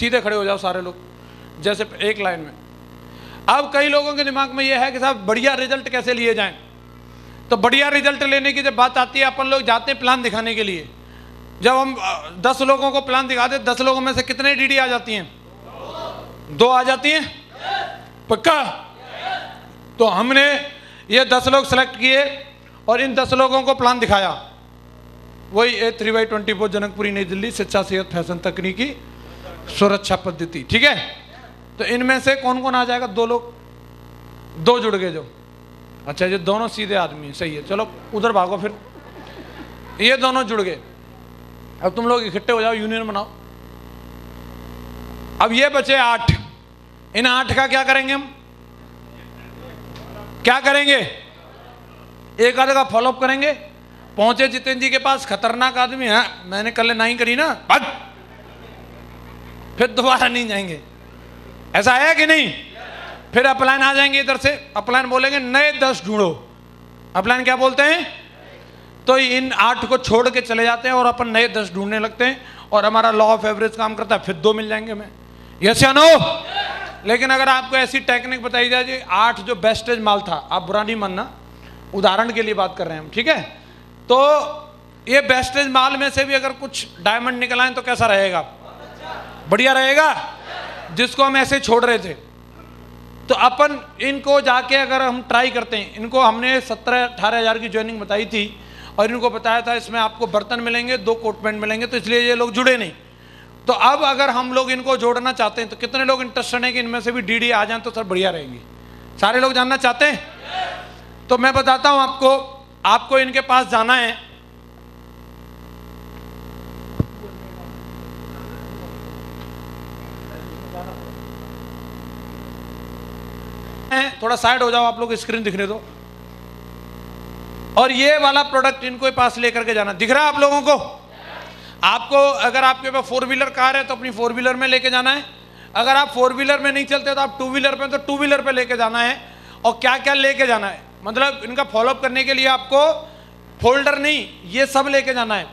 सीधे खड़े हो जाओ सारे लोग, जैसे एक लाइन में। अब कई लोगों के दिमाग में यह है कि साहब बढ़िया रिजल्ट कैसे लिए जाएं। तो बढ़िया रिजल्ट लेने की जब बात आती है, अपन लोग जाते हैं प्लान दिखाने के लिए। जब हम 10 लोगों को प्लान दिखाते, 10 लोगों में से कितने डीडी आ जाती हैं? 2 आ जाती हैं, पक्का? तो हमने ये 10 लोग सेलेक्ट किए और इन 10 लोगों को प्लान दिखाया। वही A3/24 जनकपुरी नई दिल्ली, शिक्षा सेहत फैशन तकनीकी सुरक्षा पद्धति, ठीक है। तो इनमें से कौन कौन आ जाएगा? 2 लोग, 2 जुड़ गए जो। अच्छा, ये दोनों सीधे आदमी हैं, सही है, चलो उधर भागो फिर। ये दोनों जुड़ गए। अब तुम लोग इकट्ठे हो जाओ, यूनियन बनाओ। अब ये बचे 8। इन 8 का क्या करेंगे हम? क्या करेंगे? एक आधे का फॉलोअप करेंगे। पहुंचे जितेंद्र जी के पास, खतरनाक आदमी है, मैंने कल नहीं करी ना, भाग, फिर दोबारा नहीं जाएंगे। ऐसा है कि नहीं? फिर अपलाइन आ जाएंगे इधर से, अपलाइन बोलेंगे नए 10 ढूंढो। अपलाइन क्या बोलते हैं? तो इन 8 को छोड़ के चले जाते हैं और अपन नए 10 ढूंढने लगते हैं और हमारा लॉ ऑफ एवरेज काम करता है, फिर 2 मिल जाएंगे हमें। यस या नो? लेकिन अगर आपको ऐसी टेक्निक बताई जाए, 8 जो बेस्टेज माल था, आप बुरा नहीं मानना, उदाहरण के लिए बात कर रहे हैं हम, ठीक है। तो ये बेस्टेज माल में से भी अगर कुछ डायमंड निकल आए तो कैसा रहेगा? बढ़िया रहेगा, जिसको हम ऐसे छोड़ रहे थे। तो अपन इनको जाके अगर हम ट्राई करते हैं, इनको हमने 17-18 हज़ार की ज्वाइनिंग बताई थी और इनको बताया था इसमें आपको बर्तन मिलेंगे, 2 कोट पैंट मिलेंगे, तो इसलिए ये लोग जुड़े नहीं। तो अब अगर हम लोग इनको जोड़ना चाहते हैं तो कितने लोग इंटरेस्टेड हैं कि इनमें से भी डीडी आ जाएं तो सर बढ़िया रहेंगी? सारे लोग जानना चाहते हैं? तो मैं बताता हूं आपको इनके पास जाना है। थोड़ा साइड हो जाओ आप लोग, स्क्रीन दिखने दो। और ये वाला प्रोडक्ट इनको पास लेकर के जाना। दिख रहा है आप लोगों को? आपको अगर आपके पास 4 व्हीलर कार है तो अपनी 4 व्हीलर में लेके जाना है। अगर आप 4 व्हीलर में नहीं चलते तो आप 2 व्हीलर पे, तो 2 व्हीलर पे लेके जाना है। और क्या क्या लेके जाना है, मतलब इनका फॉलोअप करने के लिए आपको फोल्डर नहीं, ये सब लेके जाना है।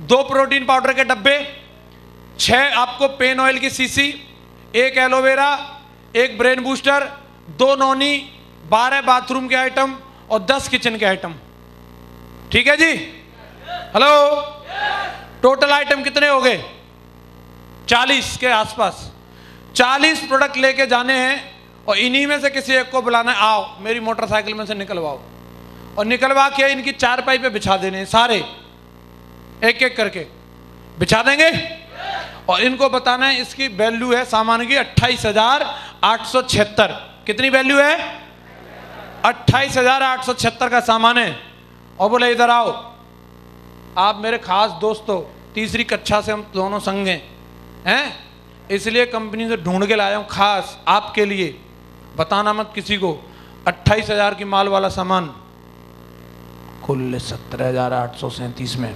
2 प्रोटीन पाउडर के डब्बे, 6 आपको पेन ऑयल की शीशी, 1 aloe vera, 1 brain booster, 2 Noni, 12 bathroom के आइटम और 10 किचन के आइटम। ठीक है जी? हेलो, टोटल आइटम कितने हो गए? 40 के आसपास। 40 प्रोडक्ट लेके जाने हैं और इन्हीं में से किसी एक को बुलाना है, आओ मेरी मोटरसाइकिल में से निकलवाओ, और निकलवा के इनकी चारपाई पे बिछा देने, सारे एक एक करके बिछा देंगे। और इनको बताना है इसकी वैल्यू है सामान की 28,876। कितनी वैल्यू है? 28,876 का सामान है। और बोले इधर आओ, आप मेरे खास दोस्त हो, 3री कक्षा से हम दोनों संग हैं, इसलिए कंपनी से ढूंढ के लाया हूं खास आपके लिए, बताना मत किसी को। 28,000 की माल वाला सामान कुल 17,837 में।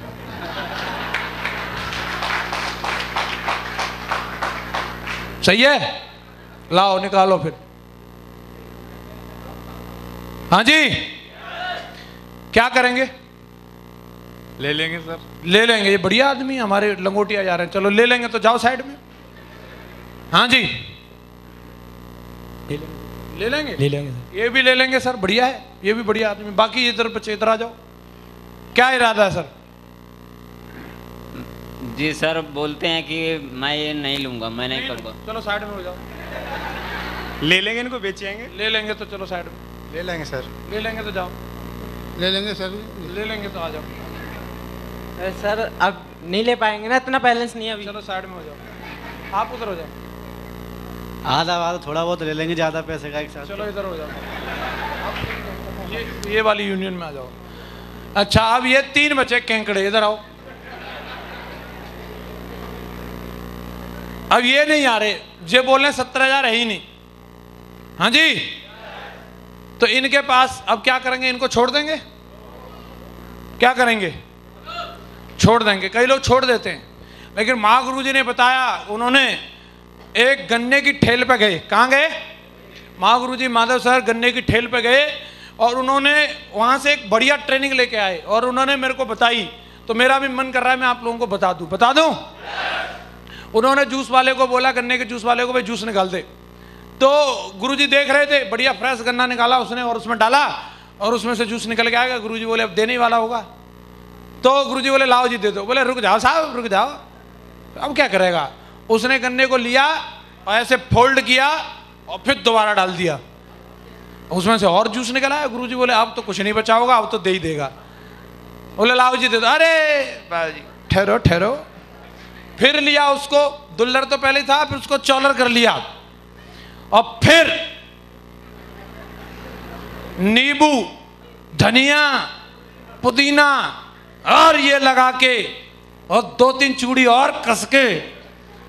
सही है? लाओ निकालो फिर। हाँ जी, क्या करेंगे? ले लेंगे सर। ले लेंगे, ये बढ़िया आदमी हमारे लंगोटिया जा रहे हैं, चलो ले लेंगे। तो जाओ साइड में। हाँ जी, ले लेंगे। ये भी ले लेंगे सर, बढ़िया है, ये भी बढ़िया आदमी। बाकी इधर बच्चे इधर आ जाओ। क्या इरादा है सर? जी सर, बोलते हैं कि मैं ये नहीं लूंगा, मैं नहीं करूँगा। चलो साइड में हो जाओ। ले लेंगे, इनको बेचेंगे। ले लेंगे तो चलो साइड में। ले लेंगे सर। ले लेंगे तो जाओ। ले लेंगे सर। ले लेंगे तो आ जाओ। सर अब नहीं ले पाएंगे ना, इतना बैलेंस नहीं है अभी। चलो साइड में हो जाओ, आप उधर हो जाओ। आधा थोड़ा बहुत ले लेंगे, ज़्यादा पैसे का एक साथ। चलो इधर हो जाओ, ये वाली यूनियन में आ जाओ। अच्छा, अब ये 3 बचे केंकड़े, इधर आओ। अब ये नहीं आ रहे, ये बोल रहे 17,000 है ही नहीं। हाँ जी, तो इनके पास अब क्या करेंगे? इनको छोड़ देंगे? क्या करेंगे? छोड़ देंगे। कई लोग छोड़ देते हैं, लेकिन महागुरु जी ने बताया, उन्होंने एक गन्ने की ठेल पे गए। कहाँ गए? महागुरु जी माधव सर गन्ने की ठेल पे गए और उन्होंने वहाँ से एक बढ़िया ट्रेनिंग लेके आए और उन्होंने मेरे को बताई। तो मेरा भी मन कर रहा है मैं आप लोगों को बता दूं। उन्होंने जूस वाले को बोला, गन्ने के जूस वाले को, भाई जूस निकाल दे। तो गुरुजी देख रहे थे, बढ़िया फ्रेश गन्ना निकाला उसने और उसमें डाला और उसमें से जूस निकल के आएगा। गुरुजी बोले अब देने ही वाला होगा। तो गुरुजी बोले लाओ जी दे दो। बोले रुक जाओ साहब, रुक जाओ, अब क्या करेगा। उसने गन्ने को लिया और ऐसे फोल्ड किया और फिर दोबारा डाल दिया, उसमें से और जूस निकल आया। गुरुजी बोले अब तो कुछ नहीं बचा होगा, अब तो दे ही देगा। बोले लाओ जी दे दो। अरे बाजी ठहरो ठहरो। फिर लिया उसको, दुल्लर तो पहले था, फिर उसको चौलर कर लिया और फिर नींबू, धनिया, पुदीना और ये लगा के और 2-3 चूड़ी और कस के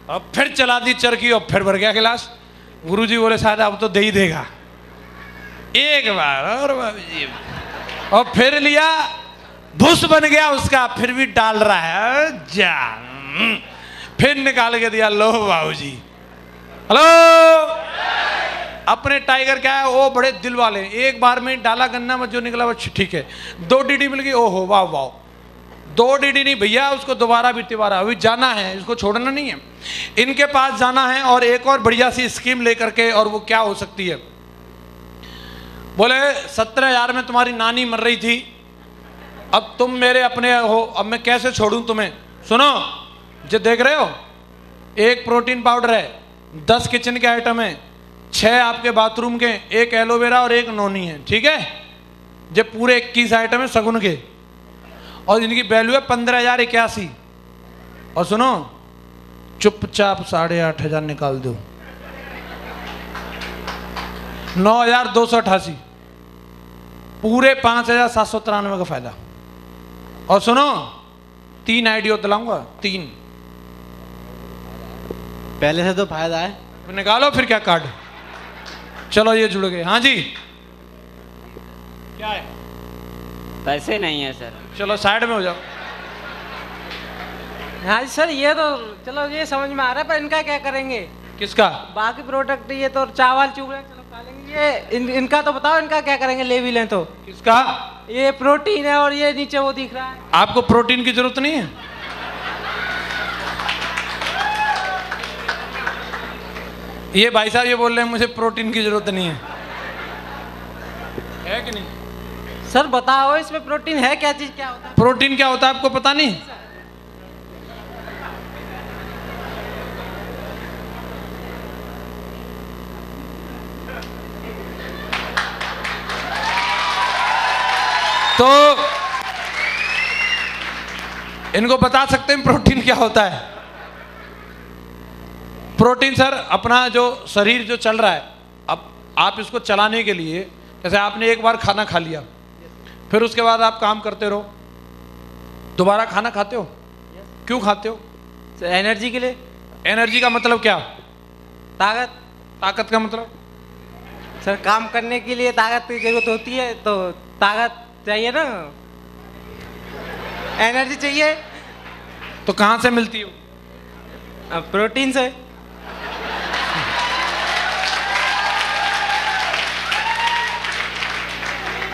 और फिर चला दी चरखी और फिर भर गया गिलास। गुरुजी बोले शायद अब तो दे ही देगा। एक बार और बाबूजी, और फिर लिया, भूस बन गया उसका, फिर भी डाल रहा है जा, फिर निकाल के दिया, लो बाबूजी। हेलो, अपने टाइगर क्या है, वो बड़े दिल वाले, एक बार में डाला गन्ना में जो निकला वो ठीक है। 2 डीडी मिल गई, ओहो वाह वाह। 2 डीडी नहीं भैया, उसको दोबारा भी तिबारा अभी जाना है, इसको छोड़ना नहीं है, इनके पास जाना है और एक और बढ़िया सी स्कीम लेकर के। और वो क्या हो सकती है, बोले 17,000 में तुम्हारी नानी मर रही थी, अब तुम मेरे अपने हो, अब मैं कैसे छोड़ूं तुम्हें। सुनो जो देख रहे हो, 1 प्रोटीन पाउडर है, 10 किचन के आइटम है, 6 आपके बाथरूम के, 1 एलोवेरा और 1 नोनी है, ठीक है। जो पूरे 21 आइटम है सगुन के और इनकी वैल्यू है 15,081। और सुनो चुपचाप 8,500 निकाल दो, 9,288, पूरे 5,793 का फायदा। और सुनो 3 आइडिया दिलाऊंगा, 3 पहले से तो फायदा है, निकालो फिर क्या कार्ड। चलो ये जुड़ गए। हाँ जी क्या है, पैसे नहीं है सर। चलो साइड में हो जाओ। हाँ जी सर, ये तो चलो ये समझ में आ रहा है, पर इनका क्या करेंगे। किसका, बाकी प्रोडक्ट ये तो चावल चूबड़े चलो खा लेंगे, ये इनका तो बताओ, इनका क्या करेंगे, ले भी लें तो। किसका, ये प्रोटीन है और ये नीचे वो दिख रहा है। आपको प्रोटीन की जरूरत नहीं है। ये भाई साहब ये बोल रहे हैं मुझे प्रोटीन की जरूरत नहीं है कि नहीं। सर बताओ इसमें प्रोटीन है क्या, चीज क्या होता है। प्रोटीन क्या होता है आपको पता नहीं। तो इनको बता सकते हैं प्रोटीन क्या होता है। प्रोटीन सर अपना जो शरीर जो चल रहा है, अब आप इसको चलाने के लिए, जैसे आपने एक बार खाना खा लिया, फिर उसके बाद आप काम करते रहो, दोबारा खाना खाते हो, क्यों खाते हो। एनर्जी के लिए। एनर्जी का मतलब क्या, ताकत। ताकत का मतलब सर काम करने के लिए ताकत की जरूरत होती है, तो ताकत चाहिए ना, एनर्जी चाहिए। तो कहाँ से मिलती हो, प्रोटीन से।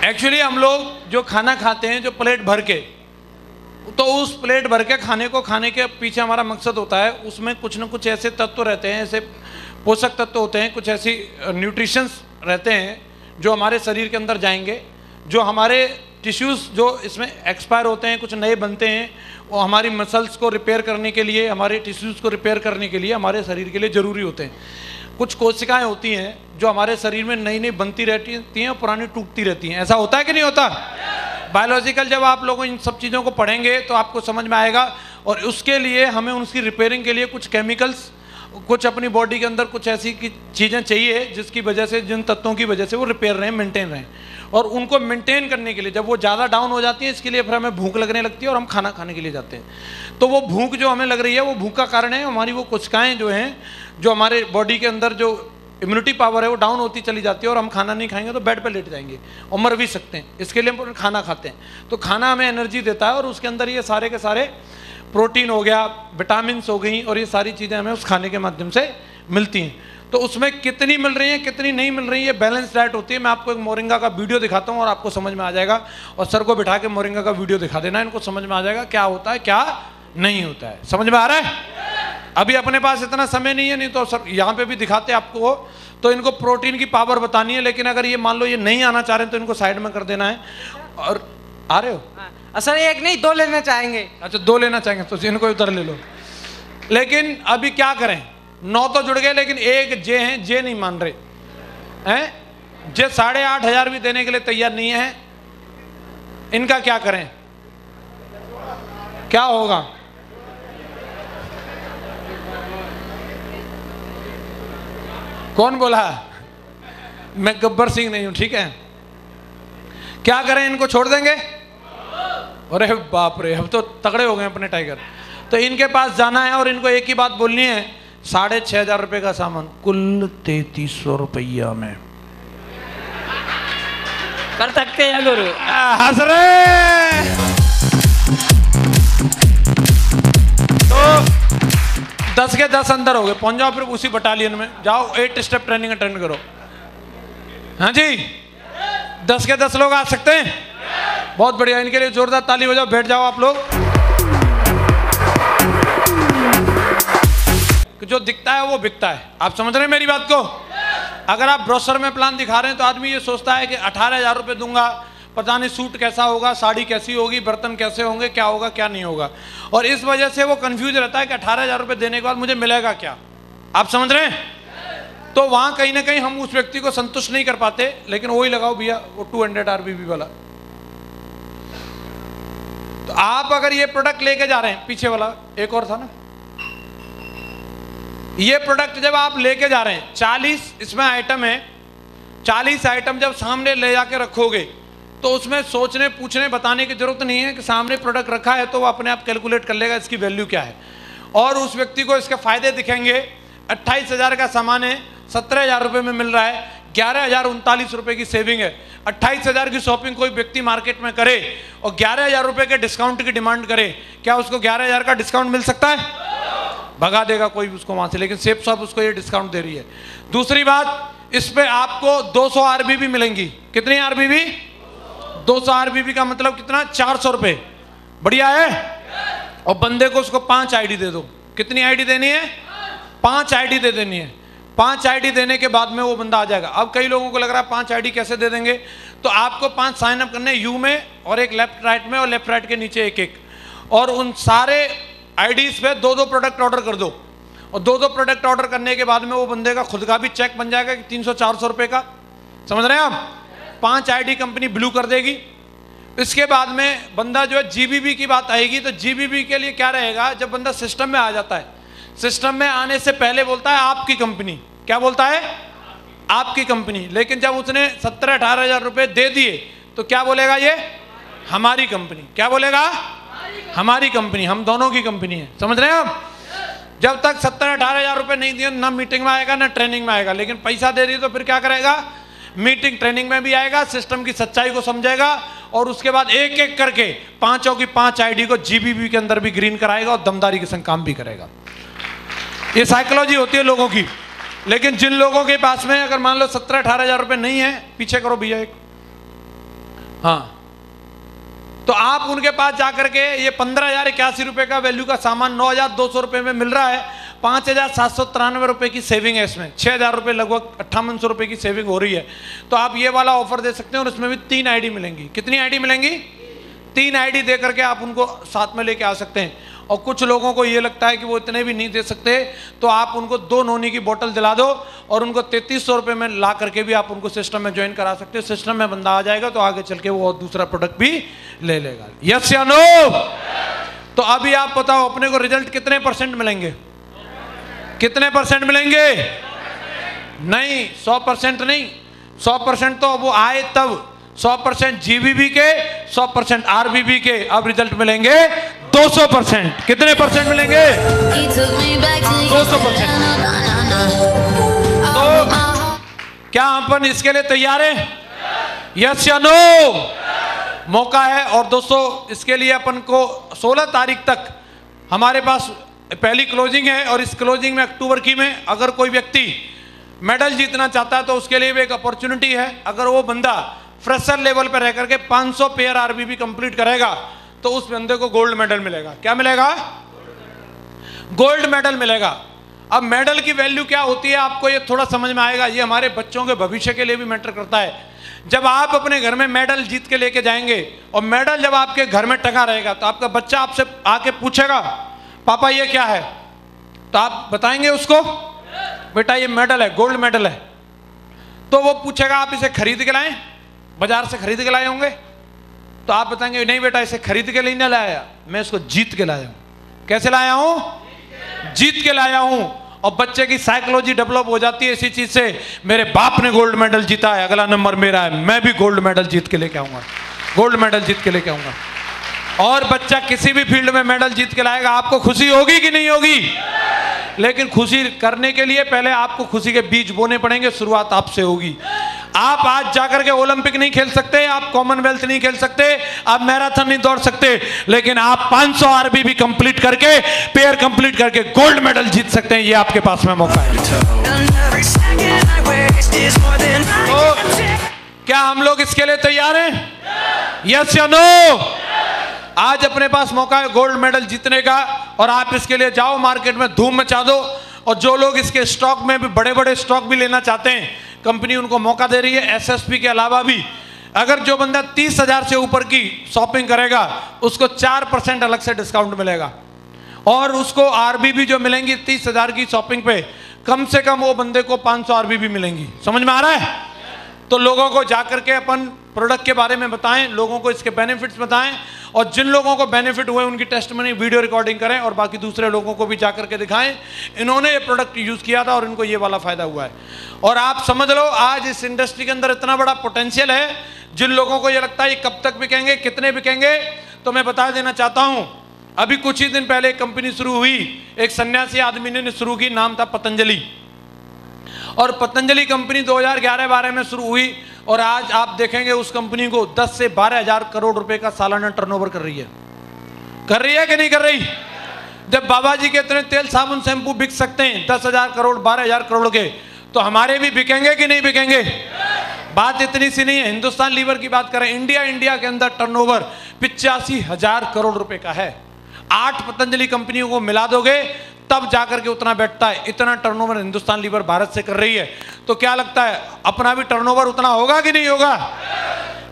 एक्चुअली हम लोग जो खाना खाते हैं, जो प्लेट भर के, तो उस प्लेट भर के खाने को खाने के पीछे हमारा मकसद होता है, उसमें कुछ न कुछ ऐसे तत्व रहते हैं, ऐसे पोषक तत्व होते हैं, कुछ ऐसी न्यूट्रिशंस रहते हैं जो हमारे शरीर के अंदर जाएंगे, जो हमारे टिश्यूज़ जो इसमें एक्सपायर होते हैं, कुछ नए बनते हैं, वो हमारी मसल्स को रिपेयर करने के लिए, हमारे टिश्यूज़ को रिपेयर करने के लिए, हमारे शरीर के लिए ज़रूरी होते हैं। कुछ कोशिकाएं होती हैं जो हमारे शरीर में नई नई बनती रहती हैं और पुरानी टूटती रहती हैं। ऐसा होता है कि नहीं होता। बायोलॉजिकल जब आप लोग इन सब चीज़ों को पढ़ेंगे तो आपको समझ में आएगा, और उसके लिए हमें उनकी रिपेयरिंग के लिए कुछ केमिकल्स, कुछ अपनी बॉडी के अंदर कुछ ऐसी चीज़ें चाहिए जिसकी वजह से, जिन तत्वों की वजह से वो रिपेयर रहें, मेंटेन रहें। और उनको मेंटेन करने के लिए जब वो ज़्यादा डाउन हो जाती है, इसके लिए फिर हमें भूख लगने लगती है और हम खाना खाने के लिए जाते हैं। तो वो भूख जो हमें लग रही है, वो भूख का कारण है हमारी वो कोशिकाएं जो हैं, जो हमारे बॉडी के अंदर जो इम्यूनिटी पावर है वो डाउन होती चली जाती है, और हम खाना नहीं खाएंगे तो बेड पर लेट जाएंगे और मर भी सकते हैं। इसके लिए हम खाना खाते हैं। तो खाना हमें एनर्जी देता है, और उसके अंदर ये सारे के सारे प्रोटीन हो गया, विटामिन हो गई, और ये सारी चीज़ें हमें उस खाने के माध्यम से मिलती हैं। तो उसमें कितनी मिल रही हैं, कितनी नहीं मिल रही है, बैलेंस डाइट होती है। मैं आपको एक मोरिंगा का वीडियो दिखाता हूँ और आपको समझ में आ जाएगा, और सर को बिठा के मोरिंगा का वीडियो दिखा देना, इनको समझ में आ जाएगा क्या होता है क्या नहीं होता है। समझ में आ रहा है। अभी अपने पास इतना समय नहीं है, नहीं तो सर यहाँ पे भी दिखाते आपको। तो इनको प्रोटीन की पावर बतानी है, लेकिन अगर ये मान लो ये नहीं आना चाह रहे हैं तो इनको साइड में कर देना है। और आ रहे हो? सर एक नहीं 2 लेना चाहेंगे। अच्छा 2 लेना चाहेंगे तो इनको उधर ले लो। लेकिन अभी क्या करें, 9 तो जुड़ गए लेकिन एक जे हैं, जे नहीं मान रहे हैं। जे 8,500 भी देने के लिए तैयार नहीं है। इनका क्या करें, क्या होगा? कौन बोला? मैं गब्बर सिंह नहीं हूं, ठीक है। क्या करें, इनको छोड़ देंगे? अरे बाप रे, अब तो तगड़े हो गए अपने टाइगर। तो इनके पास जाना है और इनको एक ही बात बोलनी है, 6,500 रुपए का सामान कुल 3,300 रुपया में कर सकते हैं गुरु। हंस रहे। तो 10 के 10 अंदर हो गए, पहुंच जाओ फिर उसी बटालियन में जाओ, 8 स्टेप ट्रेनिंग अटेंड करो। हाँ जी, 10 के 10 लोग आ सकते हैं? बहुत बढ़िया, इनके लिए जोरदार ताली बजाओ। बैठ जाओ आप लोग। जो दिखता है वो बिकता है, आप समझ रहे हैं मेरी बात को? अगर आप ब्रोशर में प्लान दिखा रहे हैं तो आदमी ये सोचता है कि 18,000 रुपये दूंगा, पता नहीं सूट कैसा होगा, साड़ी कैसी होगी, बर्तन कैसे होंगे, क्या होगा क्या नहीं होगा, और इस वजह से वो कंफ्यूज रहता है कि 18,000 रुपये देने के बाद मुझे मिलेगा क्या। आप समझ रहे हैं? तो वहां कहीं ना कहीं हम उस व्यक्ति को संतुष्ट नहीं कर पाते। लेकिन वही लगाओ भैया, वो 200 RBB वाला। तो आप अगर ये प्रोडक्ट लेके जा रहे हैं, पीछे वाला एक और था ना, ये प्रोडक्ट जब आप लेके जा रहे हैं, 40 इसमें आइटम है, 40 आइटम जब सामने ले जाके रखोगे तो उसमें सोचने पूछने बताने की जरूरत नहीं है कि सामने प्रोडक्ट रखा है तो वो अपने आप कैलकुलेट कर लेगा इसकी वैल्यू क्या है। और उस व्यक्ति को इसके फायदे दिखेंगे। 28,000 का सामान है, 17,000 रुपये में मिल रहा है, 11,039 रुपये की सेविंग है। 28,000 की शॉपिंग कोई व्यक्ति मार्केट में करे और 11,000 रुपये के डिस्काउंट की डिमांड करे, क्या उसको 11,000 का डिस्काउंट मिल सकता है? भगा देगा कोई उसको वहां से। लेकिन सेफ शॉप उसको ये डिस्काउंट दे रही है। दूसरी बात, इस पे आपको 200 RBB मिलेंगी। कितनी RBB? 200 RBB का मतलब कितना? 400 रुपये। बढ़िया है। और बंदे को उसको 5 ID दे दो। कितनी ID देनी है? 5 ID दे देनी है। 5 ID देने के बाद में वो बंदा आ जाएगा। अब कई लोगों को लग रहा है 5 ID कैसे दे देंगे, तो आपको 5 साइन अप करने, यू में और एक लेफ्ट राइट में और लेफ्ट राइट के नीचे एक एक, और उन सारे आईडीज पे 2-2 प्रोडक्ट ऑर्डर कर दो। और 2-2 प्रोडक्ट ऑर्डर करने के बाद में वो बंदे का खुद का भी चेक बन जाएगा कि 300-400 रुपये का। समझ रहे हैं आप? 5 ID कंपनी ब्लू कर देगी। इसके बाद में बंदा जो है GBB की बात आएगी, तो GBB के लिए क्या रहेगा, जब बंदा सिस्टम में आ जाता है, सिस्टम में आने से पहले बोलता है आपकी कंपनी। क्या बोलता है? आपकी कंपनी। लेकिन जब उसने 17-18 हज़ार रुपये दे दिए तो क्या बोलेगा ये? हमारी कंपनी। क्या बोलेगा? हमारी कंपनी। हम दोनों की कंपनी है। समझ रहे हैं आप? जब तक 17-18 हज़ार रुपये नहीं दिए, ना मीटिंग में आएगा ना ट्रेनिंग में आएगा। लेकिन पैसा दे दिए तो फिर क्या करेगा? मीटिंग ट्रेनिंग में भी आएगा, सिस्टम की सच्चाई को समझेगा, और उसके बाद एक एक करके 5 की 5 ID को GBB के अंदर भी ग्रीन कराएगा और दमदारी के संग काम भी करेगा। ये साइकोलॉजी होती है लोगों की। लेकिन जिन लोगों के पास में अगर मान लो 17-18 हज़ार रुपये नहीं है, पीछे करो भैया एक, हाँ, तो आप उनके पास जाकर के ये 15,081 रुपये का वैल्यू का सामान 9,200 रुपये में मिल रहा है। 5,793 रुपये की सेविंग है इसमें। 6,000 रुपये, लगभग 5800 रुपये की सेविंग हो रही है। तो आप ये वाला ऑफर दे सकते हैं, और इसमें भी 3 ID मिलेंगी। कितनी ID मिलेंगी? 3 ID दे करके आप उनको साथ में लेके आ सकते हैं। और कुछ लोगों को ये लगता है कि वो इतने भी नहीं दे सकते, तो आप उनको 2 नोनी की बोतल दिला दो और उनको 3300 रुपये में ला करके भी आप उनको सिस्टम में ज्वाइन करा सकते हो। सिस्टम में बंदा आ जाएगा तो आगे चल के वो दूसरा प्रोडक्ट भी ले लेगा। यस या नो? तो अभी आप बताओ अपने को रिजल्ट कितने % मिलेंगे? कितने % मिलेंगे? नहीं, 100% नहीं। 100% तो वो आए तब। 100% GBB के, 100% RBB के। अब रिजल्ट मिलेंगे 200%। कितने % मिलेंगे? 200%। तो क्या अपन इसके लिए तैयार हैं? यस या नो? मौका है। और दोस्तों, इसके लिए अपन को 16 तारीख तक हमारे पास पहली क्लोजिंग है, और इस क्लोजिंग में अक्टूबर की में अगर कोई व्यक्ति मेडल जीतना चाहता है तो उसके लिए भी एक अपॉर्चुनिटी है। अगर वो बंदा फ्रेशर लेवल पर रह करके 500 पेयर RBB कंप्लीट करेगा तो उस बंदे को गोल्ड मेडल मिलेगा। क्या मिलेगा? गोल्ड मेडल मिलेगा। अब मेडल की वैल्यू क्या होती है आपको ये थोड़ा समझ में आएगा, ये हमारे बच्चों के भविष्य के लिए भी मैटर करता है। जब आप अपने घर में मेडल जीत के लेके जाएंगे और मेडल जब आपके घर में टंगा रहेगा तो आपका बच्चा आपसे आके पूछेगा पापा ये क्या है, तो आप बताएंगे उसको बेटा ये मेडल है, गोल्ड मेडल है। तो वो पूछेगा आप इसे खरीद के लाए, बाजार से खरीद के लाए होंगे, तो आप बताएंगे नहीं बेटा इसे खरीद के नहीं लाया, मैं इसको जीत के लाया हूं। कैसे लाया हूं? जीत के लाया हूं। और बच्चे की साइकोलॉजी डेवलप हो जाती है इसी चीज से, मेरे बाप ने गोल्ड मेडल जीता है, अगला नंबर मेरा है, मैं भी गोल्ड मेडल जीत के लेके आऊंगा, गोल्ड मेडल जीत के लेके आऊंगा। और बच्चा किसी भी फील्ड में मेडल जीत के लाएगा, आपको खुशी होगी कि नहीं होगी? लेकिन खुशी करने के लिए पहले आपको खुशी के बीज बोने पड़ेंगे, शुरुआत आपसे होगी। आप आज जाकर के ओलंपिक नहीं खेल सकते, आप कॉमनवेल्थ नहीं खेल सकते, आप मैराथन नहीं दौड़ सकते, लेकिन आप 500 आरबी भी कंप्लीट करके, पेयर कंप्लीट करके गोल्ड मेडल जीत सकते हैं। ये आपके पास में मौका है। तो क्या हम लोग इसके लिए तैयार हैं? यस या नो? आज अपने पास मौका है गोल्ड मेडल जीतने का, और आप इसके लिए जाओ मार्केट में धूम मचा दो। और जो लोग इसके स्टॉक में भी बड़े बड़े स्टॉक भी लेना चाहते हैं, कंपनी उनको मौका दे रही है एसएसपी के अलावा भी। अगर जो बंदा 30,000 से ऊपर की शॉपिंग करेगा उसको 4% अलग से डिस्काउंट मिलेगा, और उसको आरबी भी जो मिलेंगी 30,000 की शॉपिंग पे, कम से कम वो बंदे को 500 आरबी भी मिलेंगी। समझ में आ रहा है? तो लोगों को जाकर के अपन प्रोडक्ट के बारे में बताएं, लोगों को इसके बेनिफिट्स बताएं, और जिन लोगों को बेनिफिट हुए उनकी टेस्टमनी वीडियो रिकॉर्डिंग करें, और बाकी दूसरे लोगों को भी जाकर के दिखाएं इन्होंने ये प्रोडक्ट यूज़ किया था और इनको ये वाला फ़ायदा हुआ है। और आप समझ लो आज इस इंडस्ट्री के अंदर इतना बड़ा पोटेंशियल है, जिन लोगों को ये लगता है ये कब तक बिकेंगे, कितने बिकेंगे, तो मैं बता देना चाहता हूँ। अभी कुछ ही दिन पहले एक कंपनी शुरू हुई, एक सन्यासी आदमी ने शुरू की, नाम था पतंजलि। और पतंजलि कंपनी 2011-12 में शुरू हुई, और आज आप देखेंगे उस कंपनी को 10 से 12 हजार करोड़ रुपए का सालाना टर्नओवर कर रही है। कर रही है कि नहीं कर रही? जब बाबा जी के इतने तेल साबुन शैंपू बिक सकते हैं 10,000 करोड़ 12,000 करोड़ के, तो हमारे भी बिकेंगे कि नहीं बिकेंगे? बात इतनी सी नहीं है। हिंदुस्तान लीवर की बात करें, इंडिया के अंदर टर्नओवर 85,000 करोड़ रुपए का है। 8 पतंजलि कंपनियों को मिला दोगे तब जाकर के उतना बैठता है। इतना टर्नओवर हिंदुस्तान लीवर भारत से कर रही है, तो क्या लगता है अपना भी टर्नओवर उतना होगा कि नहीं होगा?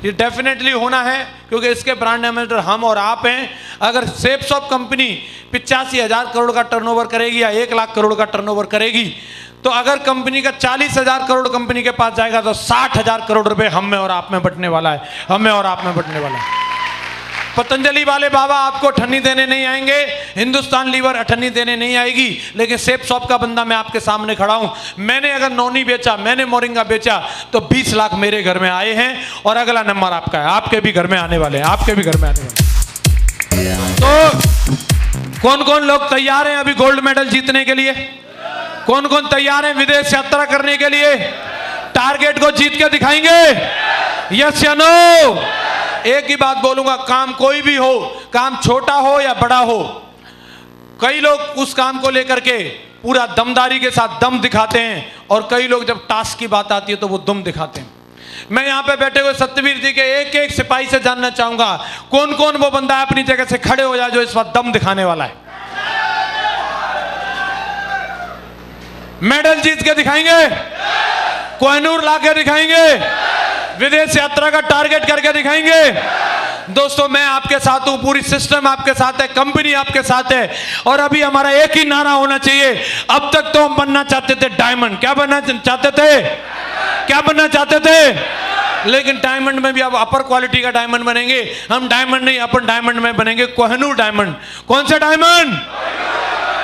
ये डेफिनेटली होना है, क्योंकि इसके ब्रांड एम्बेसडर हम और आप हैं। अगर शेप शॉप कंपनी 85,000 करोड़ का टर्नओवर करेगी या 1 लाख करोड़ का टर्नओवर करेगी, तो अगर कंपनी का 40,000 करोड़ कंपनी के पास जाएगा तो 60,000 करोड़ रुपए हम में और आप में बंटने वाला है, हम में और आप में बंटने वाला है। पतंजलि वाले बाबा आपको अठन्नी देने नहीं आएंगे, हिंदुस्तान लीवर अठन्नी देने नहीं आएगी, लेकिन शेप शॉप का बंदा मैं आपके सामने खड़ा हूं। मैंने अगर नौनी बेचा, मैंने मोरिंगा बेचा, तो 20 लाख मेरे घर में आए हैं, और अगला नंबर आपका है, आपके भी घर में आने वाले हैं, आपके भी घर में आने वाले हैं। तो कौन कौन लोग तैयार हैं अभी गोल्ड मेडल जीतने के लिए? कौन कौन तैयार हैं विदेश यात्रा करने के लिए? टारगेट को जीत के दिखाएंगे? यस या नो? एक ही बात बोलूंगा, काम कोई भी हो, काम छोटा हो या बड़ा हो, कई लोग उस काम को लेकर के पूरा दमदारी के साथ दम दिखाते हैं, और कई लोग जब टास्क की बात आती है तो वो दम दिखाते हैं। मैं यहां पे बैठे हुए सत्यवीर जी के एक एक सिपाही से जानना चाहूंगा, कौन कौन वो बंदा है अपनी जगह से खड़े हो जाए जो इस वक्त दम दिखाने वाला है? मेडल जीत के दिखाएंगे, कोहिनूर ला के दिखाएंगे, विदेश यात्रा का टारगेट करके दिखाएंगे। दोस्तों मैं आपके साथ हूं, पूरी सिस्टम आपके साथ है, कंपनी आपके साथ है, और अभी हमारा एक ही नारा होना चाहिए। अब तक तो हम बनना चाहते थे डायमंड, क्या बनना चाहते थे? क्या बनना चाहते थे? लेकिन डायमंड में भी अब अपर क्वालिटी का डायमंड बनेंगे। हम डायमंड नहीं, अपन डायमंड में बनेंगे कोहिनूर डायमंड। कौन से डायमंड?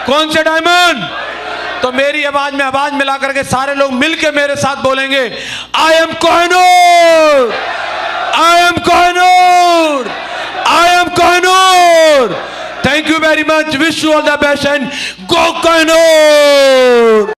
कौन से डायमंड? तो मेरी आवाज में आवाज मिला करके सारे लोग मिलके मेरे साथ बोलेंगे, I am Kohinoor, I am Kohinoor, I am Kohinoor. Thank you very much, wish you all the best and go Kohinoor.